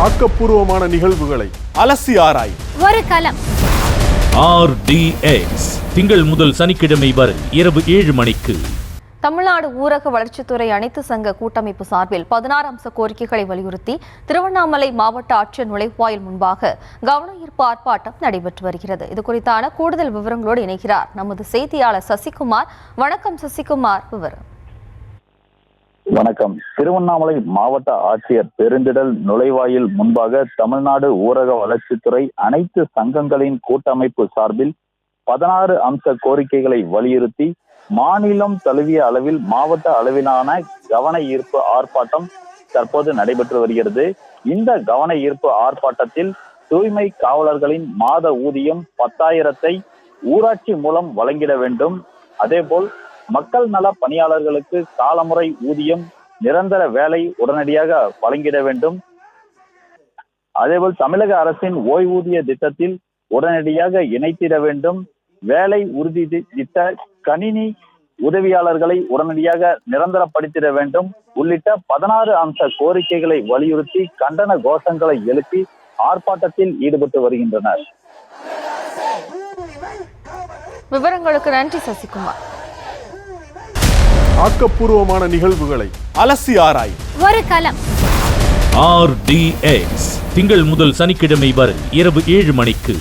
ஆக்கப்பூர்வமான நிகழ்வுகளை அலசி ஆராய் ஒரு களம். RDX திங்கள் முதல் சனிக்கிழமை வரை இரவு 7 மணிக்கு. தமிழ்நாடு ஊரக வளர்ச்சித்துறை அனைத்து சங்க கூட்டமைப்பு சார்பில் 16 அம்ச கோரிக்கைகளை வலியுறுத்தி திருவண்ணாமலை மாவட்ட ஆட்சியர் நுழைவாயில் முன்பாக கவன ஈர்ப்பு ஆர்ப்பாட்டம் நடைபெற்று வருகிறது. இது குறித்தான கூடுதல் விவரங்களோடு இணைகிறார் நமது செய்தியாளர் சசிகுமார். வணக்கம் சசிகுமார், விவரம். வணக்கம். திருவண்ணாமலை மாவட்ட ஆட்சியர் பெருந்திடல் நுழைவாயில் முன்பாக தமிழ்நாடு ஊரக வளர்ச்சித்துறை அனைத்து சங்கங்களின் கூட்டமைப்பு சார்பில் 16 அம்ச கோரிக்கைகளை வலியுறுத்தி மாநிலம் தழுவிய அளவில் மாவட்ட அளவிலான கவன ஈர்ப்பு ஆர்ப்பாட்டம் தற்போது நடைபெற்று வருகிறது. இந்த கவன ஈர்ப்பு ஆர்ப்பாட்டத்தில் தூய்மை காவலர்களின் மாத ஊதியம் 10,000 ஊராட்சி மூலம் வழங்கிட வேண்டும். அதேபோல் மக்கள் நல பணியாளர்களுக்கு காலமுறை ஊதியம், நிரந்தர வேலை உடனடியாக வழங்கிட வேண்டும். அதேபோல் தமிழக அரசின் ஓய்வூதிய திட்டத்தில் உடனடியாக இணைத்திட வேண்டும். வேலை உறுதி திட்ட கணினி உதவியாளர்களை உடனடியாக நிரந்தரப்படுத்திட வேண்டும் உள்ளிட்ட 16 அம்ச கோரிக்கைகளை வலியுறுத்தி கண்டன கோஷங்களை எழுப்பி ஆர்ப்பாட்டத்தில் ஈடுபட்டு வருகின்றனர். விவரங்களுக்கு நன்றி சசிகுமார். ஆக்கப்பூர்வமான நிகழ்வுகளை அலசி ஆராய் ஒரு களம். RDX திங்கள் முதல் சனிக்கிழமை வரை இரவு 7 மணிக்கு.